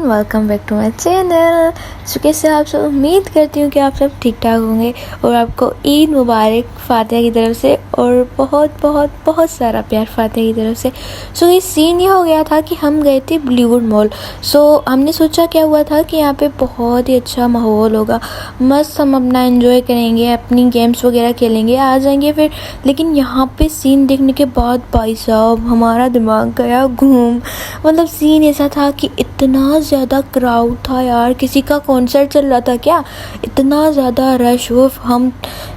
Welcome back to my channel. So कैसे आप सब, उम्मीद करती हूँ कि आप सब ठीक ठाक होंगे और आपको ईद मुबारक फातिहा की तरफ से और बहुत बहुत बहुत सारा प्यार फातिहा की तरफ से। सो ये सीन ये हो गया था कि हम गए थे बॉलीवुड मॉल। सो हमने सोचा क्या हुआ था कि यहाँ पे बहुत ही अच्छा माहौल होगा, मस्त हम अपना एंजॉय करेंगे, अपनी गेम्स वगैरह खेलेंगे, आ जाएंगे फिर। लेकिन यहाँ पे सीन देखने के बाद भाई साहब हमारा दिमाग गया घूम। मतलब सीन ऐसा था कि इतना ज़्यादा क्राउड था यार, किसी का कॉन्सर्ट चल रहा था क्या, इतना ज़्यादा रश हो। हम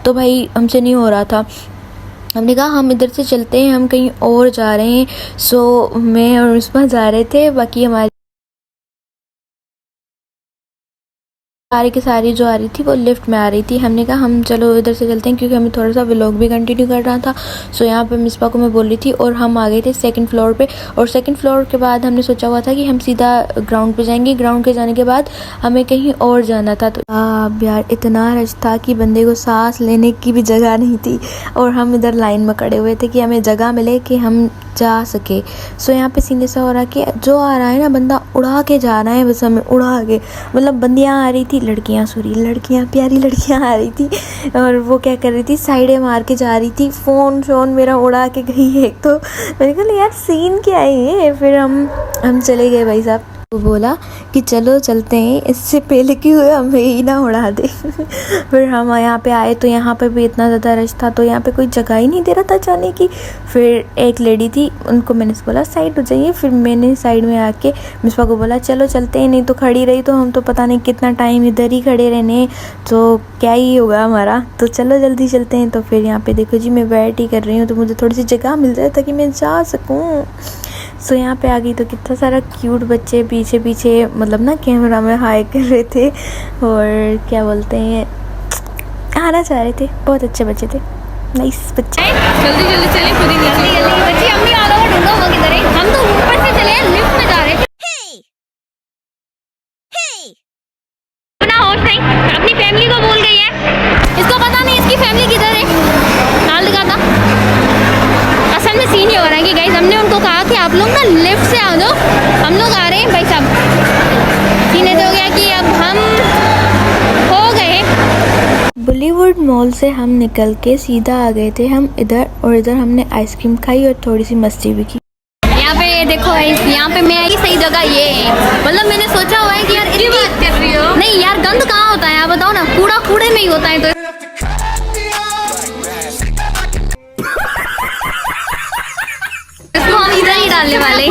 तो भाई हमसे नहीं हो रहा था। हमने कहा हम इधर से चलते हैं, हम कहीं और जा रहे हैं। सो मैं और उस्मा जा रहे थे, बाकी हमारी सारी की सारी जो आ रही थी वो लिफ्ट में आ रही थी। हमने कहा हम चलो इधर से चलते हैं, क्योंकि हमें थोड़ा सा व्लॉग भी कंटिन्यू कर रहा था। सो यहाँ पे मिसबा को मैं बोल रही थी और हम आ गए थे सेकंड फ्लोर पे। और सेकंड फ्लोर के बाद हमने सोचा हुआ था कि हम सीधा ग्राउंड पे जाएंगे। ग्राउंड के जाने के बाद हमें कहीं और जाना था। तो अब यार इतना रश था कि बंदे को सांस लेने की भी जगह नहीं थी और हम इधर लाइन में खड़े हुए थे कि हमें जगह मिले कि हम जा सके। सो यहाँ पे सीन ऐसा हो रहा कि जो आ रहा है ना बंदा उड़ा के जा रहा है, बस हमें उड़ा के। मतलब बंदियाँ आ रही थी, लड़कियाँ प्यारी लड़कियाँ आ रही थी और वो क्या कर रही थी, साइडें मार के जा रही थी। फ़ोन शोन मेरा उड़ा के गई है। तो मैंने कहा यार सीन क्या है ये। फिर हम चले गए भाई साहब। वो बोला कि चलो चलते हैं, इससे पहले कि हमें ही ना उड़ा दे। फिर हम यहाँ पे आए तो यहाँ पे भी इतना ज़्यादा रश था, तो यहाँ पे कोई जगह ही नहीं दे रहा था जाने की। फिर एक लेडी थी, उनको मैंने बोला साइड हो जाइए। फिर मैंने साइड में आके मिसबा को बोला चलो चलते हैं, नहीं तो खड़ी रही तो हम तो पता नहीं कितना टाइम इधर ही खड़े रहने, तो क्या ही होगा हमारा। तो चलो जल्दी चलते हैं। तो फिर यहाँ पे देखो जी मैं वेट ही कर रही हूँ, तो मुझे थोड़ी सी जगह मिल जाए ताकि मैं जा सकूँ। सो यहाँ पे आ गई तो कितना सारा क्यूट बच्चे पीछे पीछे मतलब ना कैमरा में हाई कर रहे थे और क्या बोलते हैं आना चाह रहे थे। बहुत अच्छे बच्चे थे, नाइस बच्चे। जल्दी जल्दी चलें, खुद ही नीचे बच्ची अम्मी आ रहा ढूंढो वो किधर है। हम तो ऊपर से चले लिफ्ट में जा रहे थे। अपना होश नहीं, अपनी फैमिली को भूल गई है। इसको पता नहीं इसकी फैमिली किधर है, नाल लगा था। असल में सीन ये हो रहा है कि गाइस हमने उनको कहा कि आप लोग ना लिफ्ट से आ जाओ, हम लोग आ रहे हैं भाई साहब। सीन ऐसे हो गया कि अब हम हो गए। बॉलीवुड मॉल से हम निकल के सीधा आ गए थे हम इधर, और इधर हमने आइसक्रीम खाई और थोड़ी सी मस्ती भी की। यहाँ पे देखो यहाँ पे मैं सही जगह ये है। मतलब मैंने सोचा हुआ है कि यार इतनी बात कर रही हो। नहीं यार गंद कहाँ होता है आप बताओ ना, कूड़ा कूड़े में ही होता है। तो इसको हम इधर ही डालने वाले।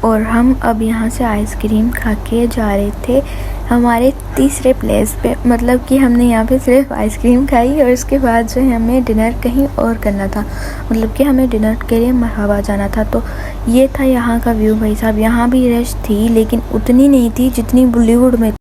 और हम अब यहाँ से आइसक्रीम खा के जा रहे थे हमारे तीसरे प्लेस पे। मतलब कि हमने यहाँ पे सिर्फ आइसक्रीम खाई और उसके बाद जो है हमें डिनर कहीं और करना था। मतलब कि हमें डिनर के लिए मरहबा जाना था। तो ये था यहाँ का व्यू भाई साहब। यहाँ भी रश थी लेकिन उतनी नहीं थी जितनी बॉलीवुड में।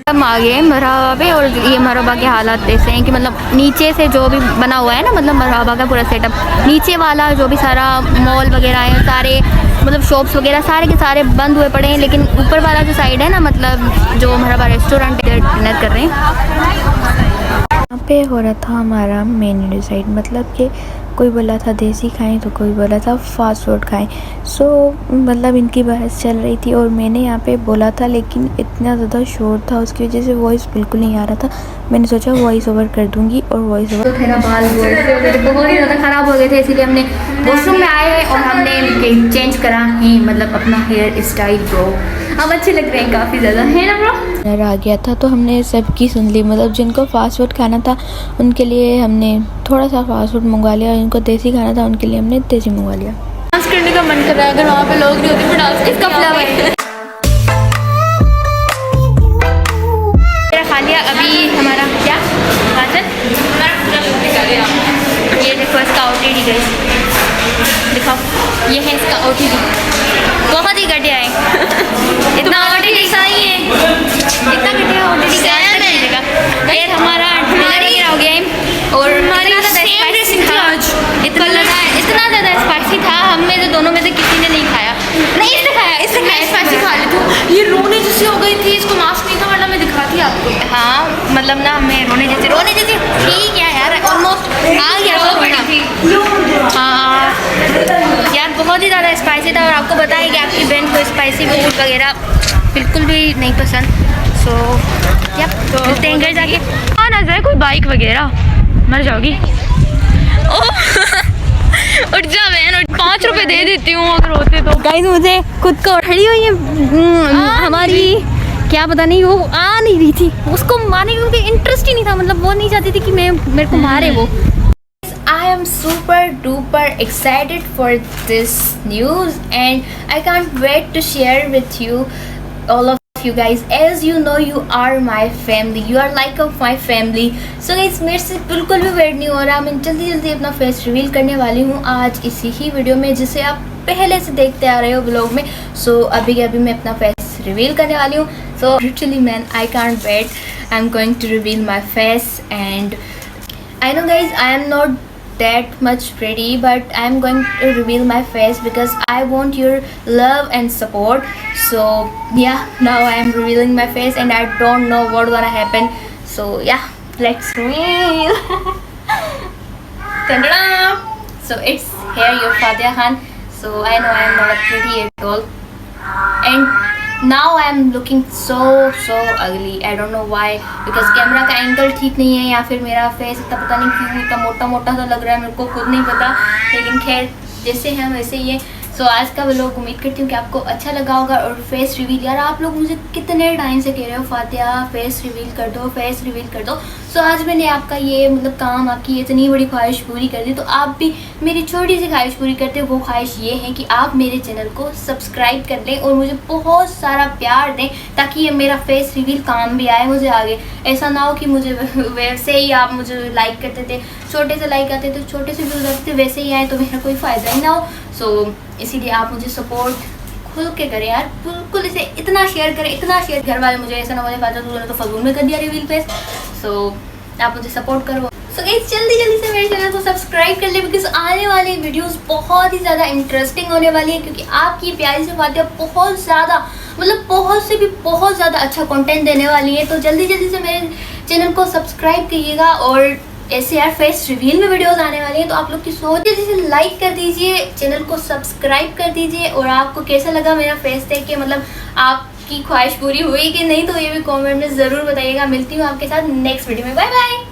हम आ गए मरहबा पे और ये मरहबा के हालात ऐसे हैं कि मतलब नीचे से जो भी बना हुआ है ना, मतलब मरहबा का पूरा सेटअप, नीचे वाला जो भी सारा मॉल वगैरह है, सारे मतलब शॉप्स वगैरह सारे के सारे बंद हुए पड़े हैं। लेकिन ऊपर वाला जो साइड है ना, मतलब जो मरहबा रेस्टोरेंट है, डिनर कर रहे हैं। यहाँ पे हो रहा था हमारा मेन्यू डिसाइड। मतलब कि कोई बोला था देसी खाएं तो कोई बोला था फास्ट फूड खाएं। सो मतलब इनकी बहस चल रही थी और मैंने यहाँ पे बोला था, लेकिन इतना ज़्यादा शोर था उसकी वजह से वॉइस बिल्कुल नहीं आ रहा था। मैंने सोचा वॉइस ओवर कर दूंगी और वॉइस ओवर। तो मेरा बाल बहुत ही ज़्यादा ख़राब हो गए थे, इसीलिए हमने वॉशरूम में आए और हमने चेंज करा ही मतलब अपना हेयर स्टाइल। ब्रो अब अच्छे लग रहे हैं काफ़ी ज़्यादा, है ना ब्रो। डिनर आ गया था तो हमने सबकी सुन ली। मतलब जिनको फास्ट फूड खाना था उनके लिए हमने थोड़ा सा फास्ट फूड मंगवा लिया और जिनको देसी खाना था उनके लिए हमने देसी मंगवा लिया। डांस करने का मन कर रहा है, अगर वहाँ पे लोग नहीं होते तो डांस किसका फ्लेवर मेरा खा लिया। अभी हमारा क्या गाजर, ये देखो इसका OTD गाइस, दिखाओ ये है इसका OTD। बहुत ही घटिया है। इतना OTD सही है, इतना घटिया OTD का यार। हमारा डिनर हो गया है और इतना ज़्यादा स्पाइसी था। हम में से दोनों में से किसी ने नहीं खाया। नहीं इसने खाया स्पाइसी खा ली थी। ये रोने जैसी हो गई थी, इसको मास्क नहीं था वरना मैं दिखाती आपको। हाँ मतलब ना मैं रोने जैसी ठीक है यार, ऑलमोस्ट वगैरह बिल्कुल भी नहीं पसंद। सो तो मिलते हैं घर जाके। आ ना जाए कोई बाइक वगैरह, मर जाओगी। उठ जा बहन, उठ। 5 रुपए दे देती हूँ अगर होते तो। गाइस मुझे खुद को खड़ी हुई है हमारी, क्या पता नहीं वो आ नहीं रही थी, उसको मारने का उनका इंटरेस्ट ही नहीं था, मतलब वो नहीं चाहती थी कि मैं मेरे को मारे वो। I am super duper excited for this news and I can't wait to share with you all of you guys. As you know, you are my family, you are like of my family. So guys, मेरे से बिल्कुल भी wait नहीं हो रहा, मैं जल्दी जल्दी अपना फेस रिवील करने वाली हूँ आज इसी ही वीडियो में जिसे आप पहले से देखते आ रहे हो व्लॉग में। सो अभी मैं अपना फेस रिवील करने वाली हूँ। So literally man, I can't wait. I'm going to reveal my face and I know guys, I am not that much pretty, but I'm going to reveal my face because I want your love and support. So yeah, now I am revealing my face and I don't know what gonna happen. So yeah, let's reveal. Ta-da! So it's here, your Fatiha Khan. So I know I am not pretty at all, and now I am looking so ugly. I don't know why, because camera का angle ठीक नहीं है या फिर मेरा face इतना पता नहीं क्यों इतना मोटा मोटा सा लग रहा है, मेरे को खुद नहीं पता, लेकिन खैर जैसे हैं वैसे ही है। सो आज का व्लॉग उम्मीद करती हूँ कि आपको अच्छा लगा होगा। और फेस रिवील, यार आप लोग मुझे कितने टाइम से कह रहे हो फातिहा फेस रिवील कर दो, फेस रिवील कर दो। सो आज मैंने आपका ये मतलब काम, आपकी ये इतनी बड़ी ख्वाहिश पूरी कर दी, तो आप भी मेरी छोटी सी ख्वाहिश पूरी करते हो। वो ख्वाहिश ये है कि आप मेरे चैनल को सब्सक्राइब कर लें और मुझे बहुत सारा प्यार दें ताकि ये मेरा फेस रिवील काम भी आए मुझे आगे। ऐसा ना हो कि मुझे वैसे ही आप मुझे लाइक करते थे, छोटे से लाइक आते थे, छोटे से व्यूज आते थे, वैसे ही आए तो मेरा कोई फ़ायदा ही ना हो। सो इसीलिए आप मुझे सपोर्ट खुल के करें यार, बिल्कुल इसे इतना शेयर करें, इतना शेयर। घर वाले मुझे ऐसा ना मुझे फायदा, तूने तो फजूल में कर दिया रिवील फेस। सो आप मुझे सपोर्ट करो। सो गाइस जल्दी से मेरे चैनल को सब्सक्राइब कर ले, बिकॉज आने वाली वीडियोस बहुत ही ज़्यादा इंटरेस्टिंग होने वाली है, क्योंकि आपकी प्यारी से फातिहा बहुत ज़्यादा, मतलब बहुत से भी बहुत ज़्यादा अच्छा कंटेंट देने वाली है। तो जल्दी से मेरे चैनल को सब्सक्राइब करिएगा। और ऐसे यार फेस रिवील में वीडियोस आने वाली हैं, तो आप लोग की सोच जैसे लाइक कर दीजिए, चैनल को सब्सक्राइब कर दीजिए। और आपको कैसा लगा मेरा फेस देख के, मतलब आपकी ख्वाहिश पूरी हुई कि नहीं, तो ये भी कमेंट में ज़रूर बताइएगा। मिलती हूँ आपके साथ नेक्स्ट वीडियो में। Bye bye.